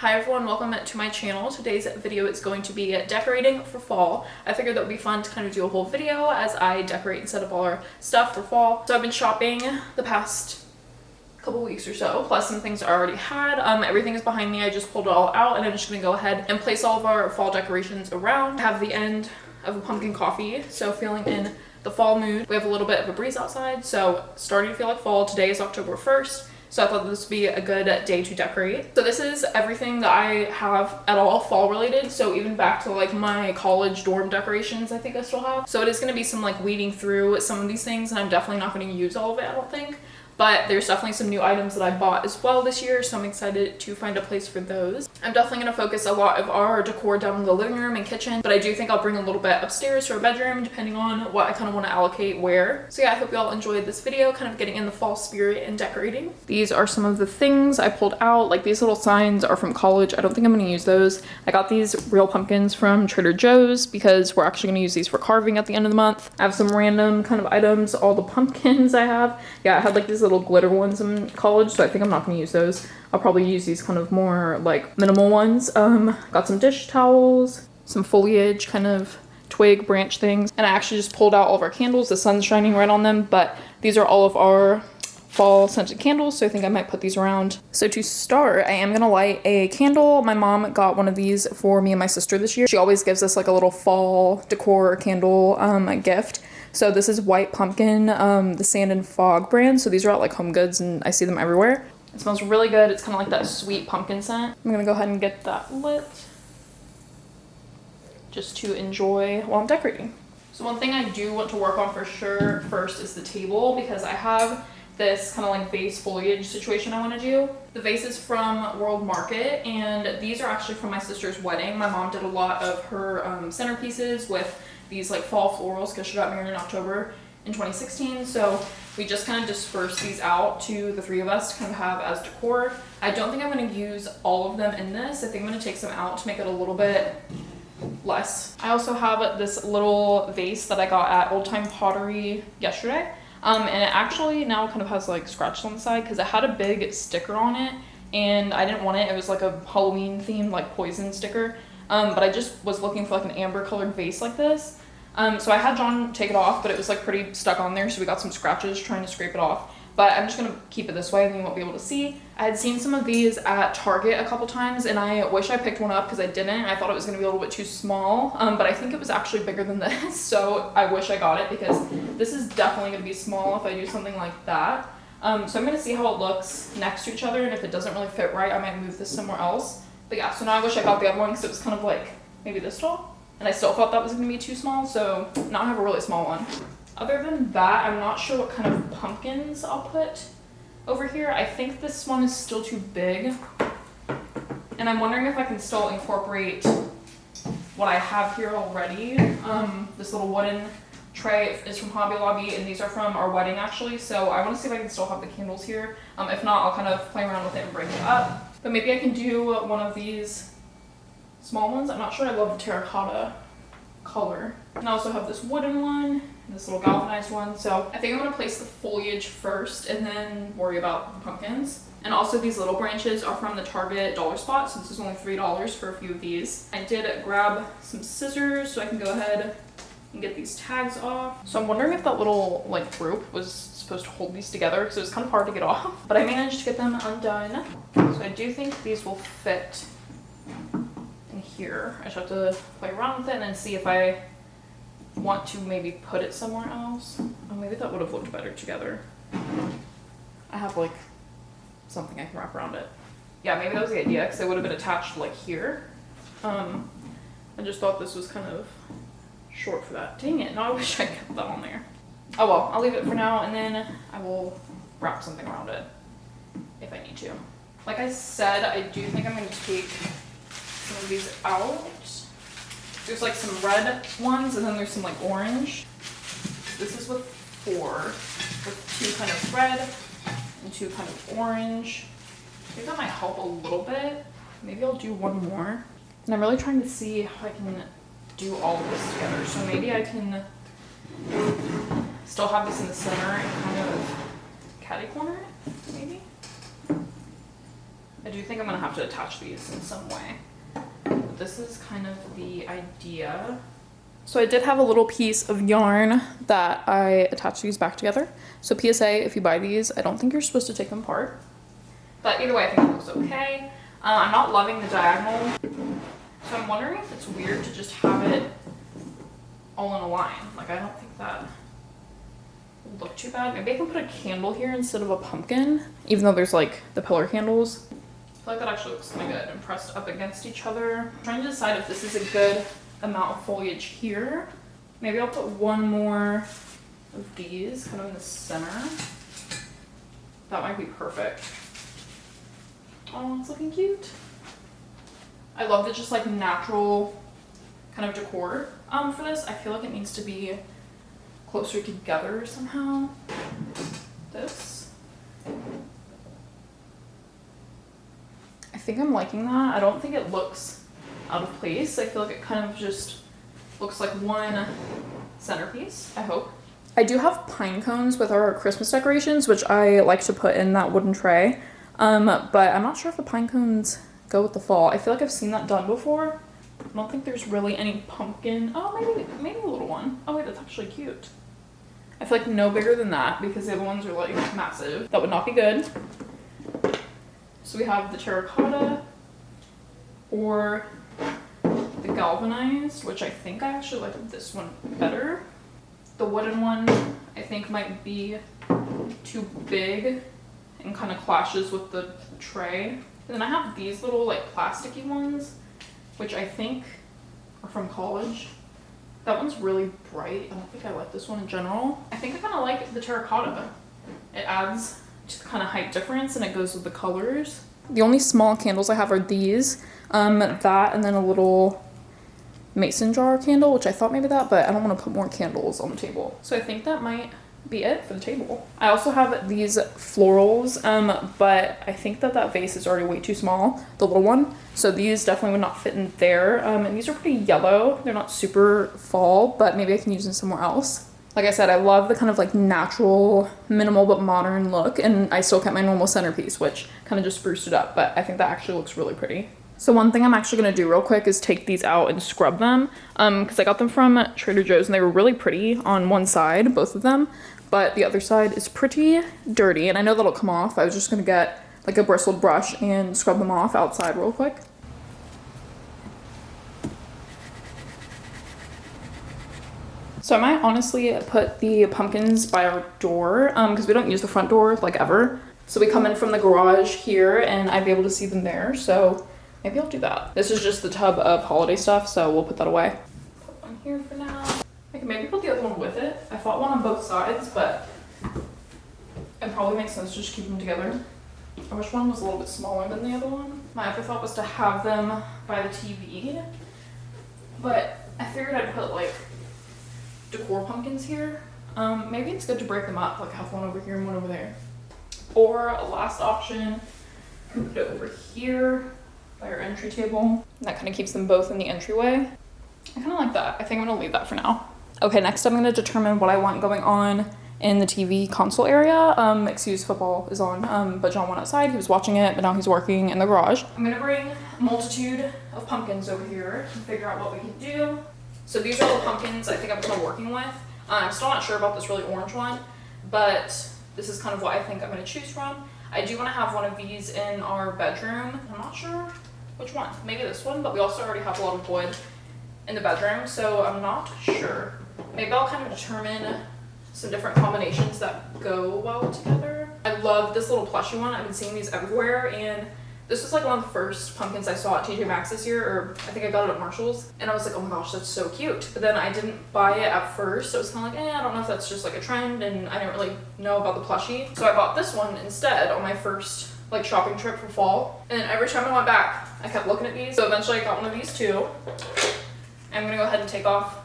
Hi everyone, welcome to my channel. Today's video is going to be decorating for fall. I figured that would be fun to kind of do a whole video as I decorate and set up all our stuff for fall. So I've been shopping the past couple weeks or so, plus some things I already had. Everything is behind me. I just pulled it all out and I'm just gonna go ahead and place all of our fall decorations around. I have the end of a pumpkin coffee, so feeling in the fall mood. We have a little bit of a breeze outside, so starting to feel like fall. Today is October 1st. So I thought this would be a good day to decorate. So this is everything that I have at all fall related. So even back to like my college dorm decorations, I think I still have. So it is going to be some like weeding through some of these things, and I'm definitely not going to use all of it, I don't think. But there's definitely some new items that I bought as well this year, so I'm excited to find a place for those. I'm definitely going to focus a lot of our decor down in the living room and kitchen, but I do think I'll bring a little bit upstairs to our bedroom, depending on what I kind of want to allocate where. So yeah, I hope you all enjoyed this video, kind of getting in the fall spirit and decorating. These are some of the things I pulled out. Like these little signs are from college. I don't think I'm going to use those. I got these real pumpkins from Trader Joe's because we're actually going to use these for carving at the end of the month. I have some random kind of items, all the pumpkins I have. Yeah, I had like these little glitter ones in college, so I think I'm not going to use those. I'll probably use these kind of more like minimal ones. Got some dish towels, some foliage kind of twig branch things, and I actually just pulled out all of our candles. The sun's shining right on them, but these are all of our fall scented candles, so I think I might put these around. So to start, I am gonna light a candle. My mom got one of these for me and my sister this year. She always gives us like a little fall decor candle gift. So this is White Pumpkin, the Sand and Fog brand. So these are at like Home Goods and I see them everywhere. It smells really good. It's kind of like that sweet pumpkin scent. I'm gonna go ahead and get that lit just to enjoy while I'm decorating. So one thing I do want to work on for sure first is the table, because I have this kind of like vase foliage situation I want to do. The vase is from World Market, and these are actually from my sister's wedding. My mom did a lot of her centerpieces with these like fall florals because she got married in October in 2016. So we just kind of dispersed these out to the three of us to kind of have as decor. I don't think I'm going to use all of them in this. I think I'm going to take some out to make it a little bit less. I also have this little vase that I got at Old Time Pottery yesterday. And it actually now kind of has like scratches on the side because it had a big sticker on it and I didn't want it. It was like a Halloween themed like poison sticker. But I just was looking for like an amber colored vase like this. So I had John take it off, but it was like pretty stuck on there. So we got some scratches trying to scrape it off. But I'm just going to keep it this way and you won't be able to see. I had seen some of these at Target a couple times and I wish I picked one up because I didn't. I thought it was going to be a little bit too small, but I think it was actually bigger than this. So I wish I got it because this is definitely going to be small if I do something like that. So I'm going to see how it looks next to each other, and if it doesn't really fit right, I might move this somewhere else. But yeah, so now I wish I got the other one because it was kind of like maybe this tall. And I still thought that was going to be too small, so now I have a really small one. Other than that, I'm not sure what kind of pumpkins I'll put over here. I think this one is still too big. And I'm wondering if I can still incorporate what I have here already. This little wooden tray is from Hobby Lobby, and these are from our wedding actually. So I want to see if I can still have the candles here. If not, I'll kind of play around with it and break it up. But maybe I can do one of these small ones. I'm not sure I love the terracotta color. And I also have this wooden one, this little galvanized one. So I think I'm going to place the foliage first and then worry about the pumpkins. And also these little branches are from the Target dollar spot, so this is only $3 for a few of these. I did grab some scissors so I can go ahead and get these tags off. So I'm wondering if that little like rope was supposed to hold these together because it was kind of hard to get off, but I managed to get them undone. So I do think these will fit in here. I just have to play around with it and then see if I want to maybe put it somewhere else. Oh, maybe that would have looked better together. I have like something I can wrap around it. Yeah, maybe that was the idea because it would have been attached like here. I just thought this was kind of short for that. Dang it, now I wish I kept that on there. Oh well, I'll leave it for now and then I will wrap something around it if I need to. Like I said, I do think I'm going to take some of these out. There's like some red ones and then there's some like orange. This is with 4, with 2 kind of red and 2 kind of orange. I think that might help a little bit. Maybe I'll do one more. And I'm really trying to see how I can do all of this together. So maybe I can still have this in the center and kind of catty corner it, maybe? I do think I'm gonna have to attach these in some way. But this is kind of the idea. So I did have a little piece of yarn that I attached these back together. So PSA, if you buy these, I don't think you're supposed to take them apart. But either way, I think it looks okay. I'm not loving the diagonal. So I'm wondering if it's weird to just have it all in a line. Like, I don't think that will look too bad. Maybe I can put a candle here instead of a pumpkin, even though there's like the pillar candles. I feel like that actually looks kind of good and pressed up against each other. I'm trying to decide if this is a good amount of foliage here. Maybe I'll put one more of these kind of in the center. That might be perfect. Oh, it's looking cute. I love the just like natural kind of decor for this. I feel like it needs to be closer together somehow. This. I think I'm liking that. I don't think it looks out of place. I feel like it kind of just looks like one centerpiece, I hope. I do have pine cones with our Christmas decorations, which I like to put in that wooden tray. But I'm not sure if the pine cones go with the fall. I feel like I've seen that done before. I don't think there's really any pumpkin. Oh, maybe a little one. Oh wait, that's actually cute. I feel like no bigger than that because the other ones are like massive. That would not be good. So we have the terracotta or the galvanized, which I think I actually like this one better. The wooden one I think might be too big and kind of clashes with the tray. And then I have these little like plasticky ones, which I think are from college. That one's really bright. I don't think I like this one in general. I think I kind of like the terracotta. It adds to the kind of height difference and it goes with the colors. The only small candles I have are these, that and then a little mason jar candle, which I thought maybe that, but I don't want to put more candles on the table. So I think that might be it for the table. I also have these florals, but I think that vase is already way too small, the little one. So these definitely would not fit in there. And these are pretty yellow. They're not super fall, but maybe I can use them somewhere else. Like I said, I love the kind of like natural, minimal but modern look, and I still kept my normal centerpiece, which kind of just spruced it up, but I think that actually looks really pretty. So one thing I'm actually gonna do real quick is take these out and scrub them, because I got them from Trader Joe's and they were really pretty on one side, both of them, but the other side is pretty dirty, and I know that'll come off. I was just gonna get like a bristled brush and scrub them off outside real quick. So I might honestly put the pumpkins by our door, because we don't use the front door like ever. So we come in from the garage here and I'd be able to see them there, so maybe I'll do that. This is just the tub of holiday stuff, so we'll put that away. Put one here for now. I can maybe put the other one with it. I thought one on both sides, but it probably makes sense to just keep them together. I wish one was a little bit smaller than the other one. My other thought was to have them by the TV, but I figured I'd put like decor pumpkins here. Maybe it's good to break them up, like have one over here and one over there. Or a last option, put it over here by our entry table. And that kind of keeps them both in the entryway. I kind of like that. I think I'm gonna leave that for now. Okay, next I'm gonna determine what I want going on in the TV console area. Excuse football is on, but John went outside, he was watching it, but now he's working in the garage. I'm gonna bring a multitude of pumpkins over here and figure out what we can do. So these are the pumpkins I think I'm kind of working with. I'm still not sure about this really orange one, but this is kind of what I think I'm gonna choose from. I do wanna have one of these in our bedroom. I'm not sure which one, maybe this one, but we also already have a lot of wood in the bedroom, so I'm not sure. Maybe I'll kind of determine some different combinations that go well together. I love this little plushie one. I've been seeing these everywhere, and this was like one of the first pumpkins I saw at TJ Maxx this year, or I think I got it at Marshall's, and I was like, oh my gosh, that's so cute. But then I didn't buy it at first, so it was kind of like, I don't know if that's just like a trend, and I didn't really know about the plushie. So I bought this one instead on my first like shopping trip for fall, and every time I went back, I kept looking at these. So eventually I got one of these too. I'm gonna go ahead and take off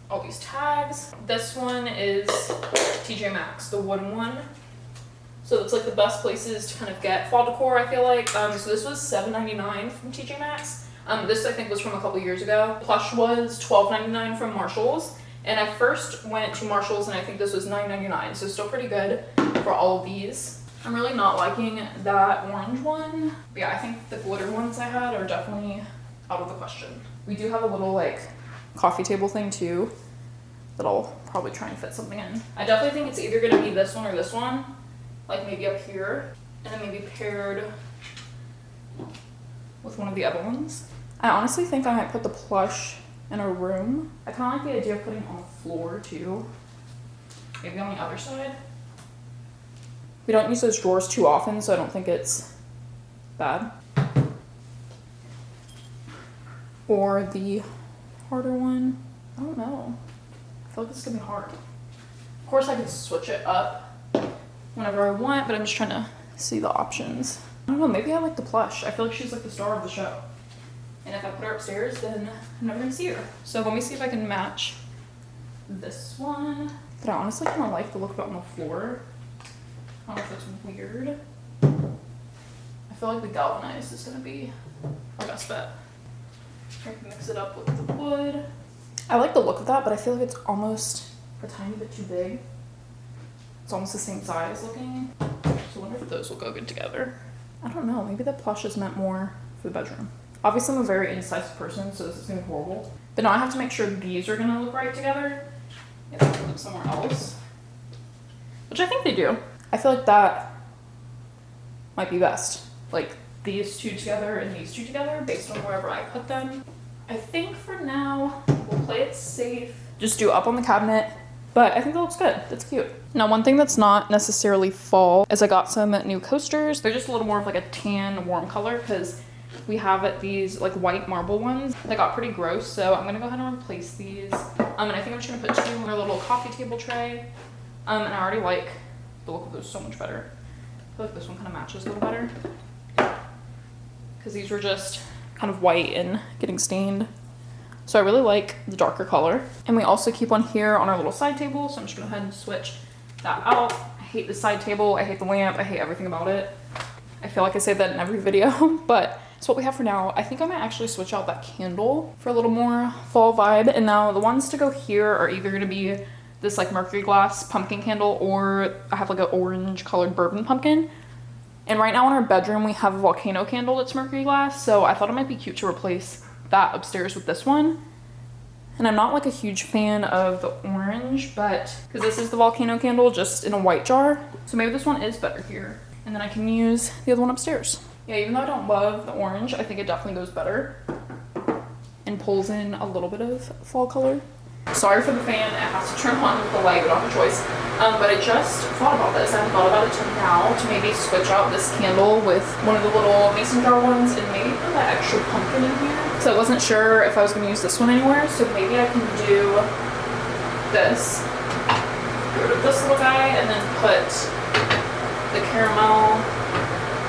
all these tags. This one is TJ Maxx, the wooden one. So it's like the best places to kind of get fall decor, I feel like. So this was $7.99 from TJ Maxx. This I think was from a couple years ago. Plush was $12.99 from Marshall's. And I first went to Marshall's and I think this was $9.99. So still pretty good for all of these. I'm really not liking that orange one. But yeah, I think the glitter ones I had are definitely out of the question. We do have a little like coffee table thing too that I'll probably try and fit something in. I definitely think it's either gonna be this one or this one, like maybe up here, and then maybe paired with one of the other ones. I honestly think I might put the plush in a room. I kind of like the idea of putting it on the floor too. Maybe on the other side. We don't use those drawers too often, so I don't think it's bad. Or the harder one. I don't know. I feel like it's gonna be hard. Of course I could switch it up whenever I want, but I'm just trying to see the options. I don't know, maybe I like the plush. I feel like she's like the star of the show. And if I put her upstairs, then I'm never gonna see her. So let me see if I can match this one. But I honestly kind of like the look of it on the floor. I don't know if that's weird. I feel like the galvanized is gonna be our best bet. I can mix it up with the wood. I like the look of that, but I feel like it's almost a tiny bit too big. It's almost the same size looking. So I wonder if those will go good together. I don't know, maybe the plush is meant more for the bedroom. Obviously I'm a very indecisive person, so this is gonna be horrible. But now I have to make sure these are gonna look right together. If I put them somewhere else. Which I think they do. I feel like that might be best. Like these two together and these two together based on wherever I put them. I think for now, we'll play it safe. Just do up on the cabinet. But I think that looks good. That's cute. Now, one thing that's not necessarily fall is I got some new coasters. They're just a little more of like a tan warm color because we have these like white marble ones that got pretty gross. So I'm gonna go ahead and replace these. And I think I'm just gonna put two in our little coffee table tray. And I already like the look of those so much better. I feel like this one kind of matches a little better. Because these were just kind of white and getting stained. So I really like the darker color. And we also keep one here on our little side table. So I'm just gonna go ahead and switch that out. I hate the side table. I hate the lamp. I hate everything about it. I feel like I say that in every video, but it's what we have for now. I think I might actually switch out that candle for a little more fall vibe. And now the ones to go here are either gonna be this like mercury glass pumpkin candle, or I have like an orange colored bourbon pumpkin. And right now in our bedroom, we have a volcano candle that's mercury glass. So I thought it might be cute to replace that upstairs with this one. And I'm not like a huge fan of the orange, but because this is the volcano candle just in a white jar. So maybe this one is better here. And then I can use the other one upstairs. Yeah, even though I don't love the orange, I think it definitely goes better and pulls in a little bit of fall color. Sorry for the fan, it has to turn on with the light, we don't have a choice. But I just thought about this. I haven't thought about it till now to maybe switch out this candle with one of the little mason jar ones and maybe put that extra pumpkin in here. So I wasn't sure if I was going to use this one anywhere, so maybe I can do this. Get rid of this little guy and then put the caramel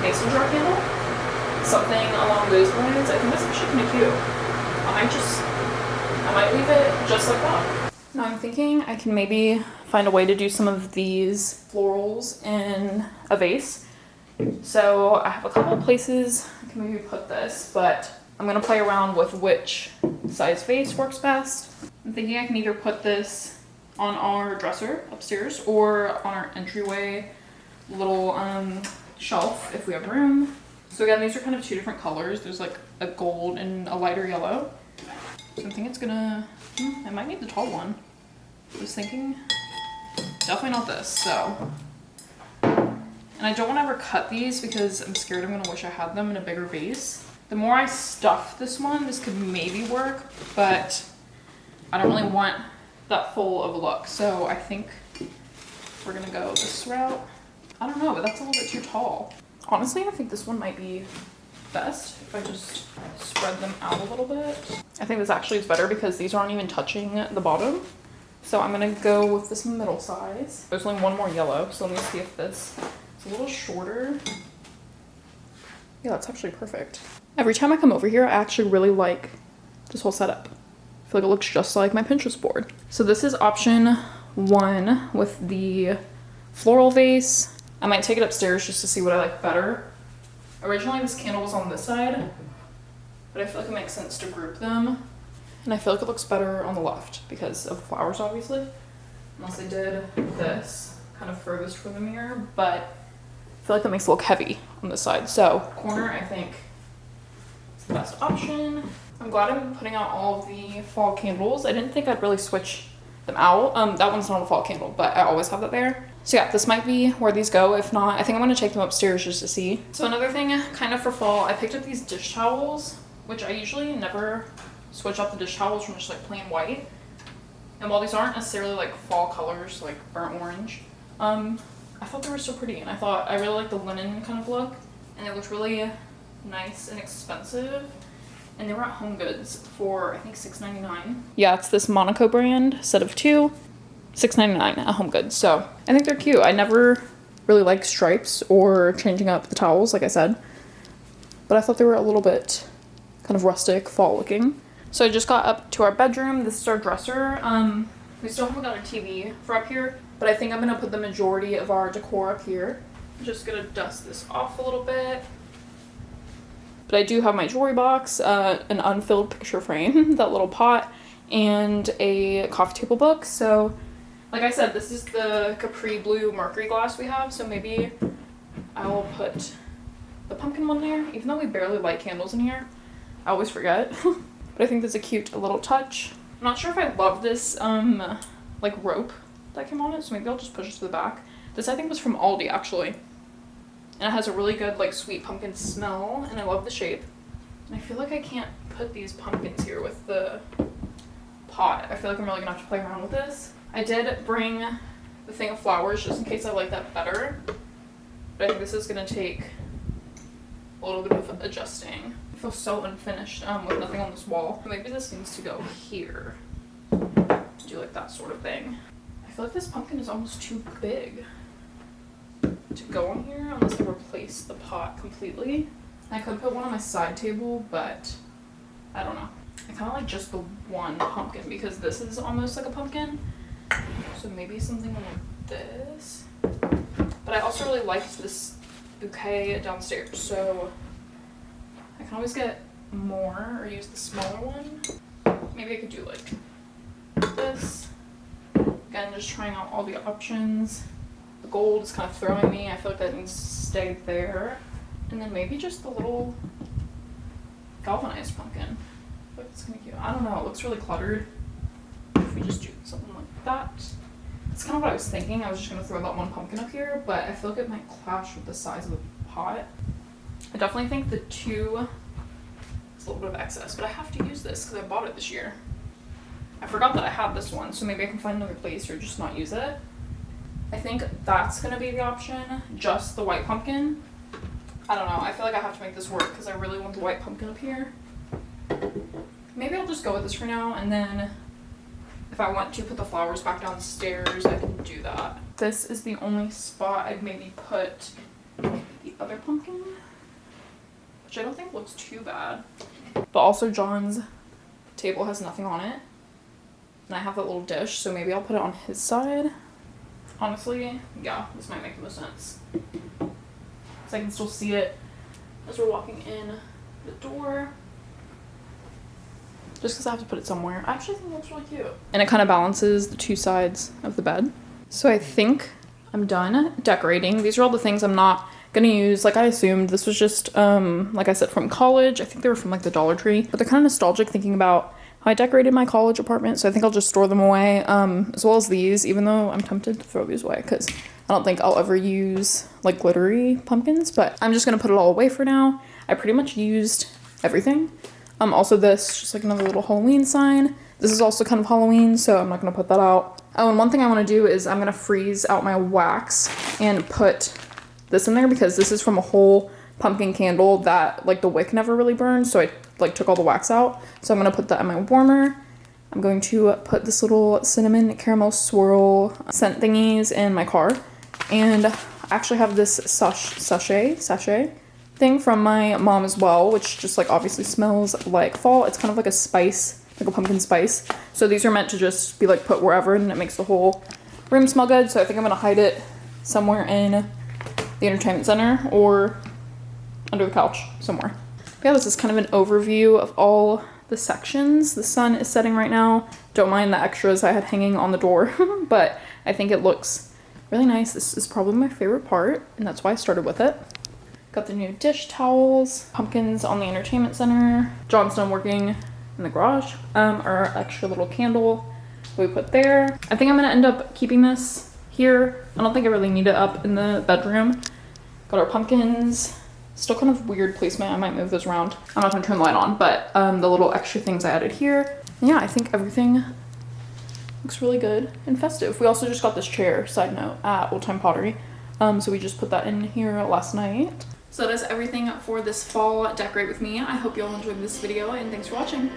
mason jar candle. Something along those lines. I think that's actually kind of cute. I might leave it just like that. Now I'm thinking I can maybe find a way to do some of these florals in a vase. So I have a couple of places I can maybe put this, but I'm gonna play around with which size vase works best. I'm thinking I can either put this on our dresser upstairs or on our entryway little shelf if we have room. So again, these are kind of two different colors. There's like a gold and a lighter yellow. So I think it's gonna, I might need the tall one. I was thinking, definitely not this, so. And I don't want to ever cut these because I'm scared I'm gonna wish I had them in a bigger vase. The more I stuff this one, this could maybe work, but I don't really want that full of a look. So I think we're gonna go this route. I don't know, but that's a little bit too tall. Honestly, I think this one might be best if I just spread them out a little bit. I think this actually is better because these aren't even touching the bottom. So I'm gonna go with this middle size. There's only one more yellow, so let me see if this is a little shorter. Yeah, that's actually perfect. Every time I come over here, I actually really like this whole setup. I feel like it looks just like my Pinterest board. So this is option 1 with the floral vase. I might take it upstairs just to see what I like better. Originally this candle was on this side, but I feel like it makes sense to group them. And I feel like it looks better on the left because of the flowers, obviously. Unless I did this kind of furthest from the mirror, but I feel feel like that makes it look heavy on this side. So corner, I think, is the best option. I'm glad I'm putting out all of the fall candles. I didn't think I'd really switch them out. That one's not a fall candle, but I always have that there. So yeah, this might be where these go. If not, I think I'm gonna take them upstairs just to see. So another thing kind of for fall, I picked up these dish towels, which I usually never switch up the dish towels from just like plain white. And while these aren't necessarily like fall colors, like burnt orange, I thought they were so pretty, and I really like the linen kind of look, and they looked really nice and expensive. And they were at Home Goods for I think $6.99. Yeah, it's this Monaco brand, set of 2, $6.99 at Home Goods. So I think they're cute. I never really liked stripes or changing up the towels, like I said, but I thought they were a little bit kind of rustic, fall looking. So I just got up to our bedroom. This is our dresser. We still haven't got a TV for up here, but I think I'm gonna put the majority of our decor up here. I'm just gonna dust this off a little bit. But I do have my jewelry box, an unfilled picture frame, that little pot, and a coffee table book. So like I said, this is the Capri Blue Mercury glass we have, so maybe I will put the pumpkin one there, even though we barely light candles in here. I always forget. But I think that's a cute little touch. I'm not sure if I love this like rope that came on it, so maybe I'll just push it to the back. This I think was from Aldi actually. And it has a really good like sweet pumpkin smell, and I love the shape. And I feel like I can't put these pumpkins here with the pot. I feel like I'm really gonna have to play around with this. I did bring the thing of flowers just in case I like that better. But I think this is gonna take a little bit of adjusting. I feel so unfinished with nothing on this wall. Maybe this needs to go here. Do like that sort of thing. I feel like this pumpkin is almost too big to go on here unless I replace the pot completely. I could put one on my side table, but I don't know. I kind of like just the one pumpkin because this is almost like a pumpkin. So maybe something like this. But I also really liked this bouquet downstairs, so I can always get more or use the smaller one. Maybe I could do like this. Again, just trying out all the options. The gold is kind of throwing me. I feel like that needs to stay there. And then maybe just the little galvanized pumpkin. But it's gonna be cute. I don't know, it looks really cluttered. If we just do something like that. That's kind of what I was thinking. I was just gonna throw that one pumpkin up here, but I feel like it might clash with the size of the pot. I definitely think the 2 is a little bit of excess, but I have to use this because I bought it this year. I forgot that I had this one, so maybe I can find another place or just not use it. I think that's gonna be the option, just the white pumpkin. I don't know, I feel like I have to make this work because I really want the white pumpkin up here. Maybe I'll just go with this for now, and then if I want to put the flowers back downstairs, I can do that. This is the only spot I'd maybe put the other pumpkin, which I don't think looks too bad. But also John's table has nothing on it, and I have that little dish, so maybe I'll put it on his side. Honestly, yeah, this might make the most sense. So I can still see it as we're walking in the door. Just because I have to put it somewhere. I actually think it looks really cute. And it kind of balances the 2 sides of the bed. So I think I'm done decorating. These are all the things I'm not gonna use. Like I assumed, this was just, like I said, from college. I think they were from like the Dollar Tree. But they're kind of nostalgic thinking about how I decorated my college apartment. So I think I'll just store them away, as well as these, even though I'm tempted to throw these away because I don't think I'll ever use like glittery pumpkins. But I'm just gonna put it all away for now. I pretty much used everything. Also this, just like another little Halloween sign. This is also kind of Halloween, so I'm not gonna put that out. Oh, and one thing I wanna do is I'm gonna freeze out my wax and put this in there because this is from a whole pumpkin candle that like the wick never really burned, so I like took all the wax out. So I'm gonna put that in my warmer. I'm going to put this little cinnamon caramel swirl scent thingies in my car. And I actually have this sachet thing from my mom as well, which just like obviously smells like fall. It's kind of like a spice, like a pumpkin spice. So these are meant to just be like put wherever, and it makes the whole room smell good. So I think I'm gonna hide it somewhere in the entertainment center or under the couch somewhere. But yeah, this is kind of an overview of all the sections. The sun is setting right now. Don't mind the extras I had hanging on the door, but I think it looks Really nice. This is probably my favorite part, and that's why I started with it. Got the new dish towels, pumpkins on the entertainment center, John's done working in the garage, our extra little candle we put there. I think I'm gonna end up keeping this here. I don't think I really need it up in the bedroom. Got our pumpkins. Still kind of weird placement. I might move those around. I'm not gonna turn the light on, but the little extra things I added here. And yeah, I think everything looks really good and festive. We also just got this chair, side note, at Old Time Pottery. So we just put that in here last night. So that is everything for this fall decorate with me. I hope you all enjoyed this video, and thanks for watching.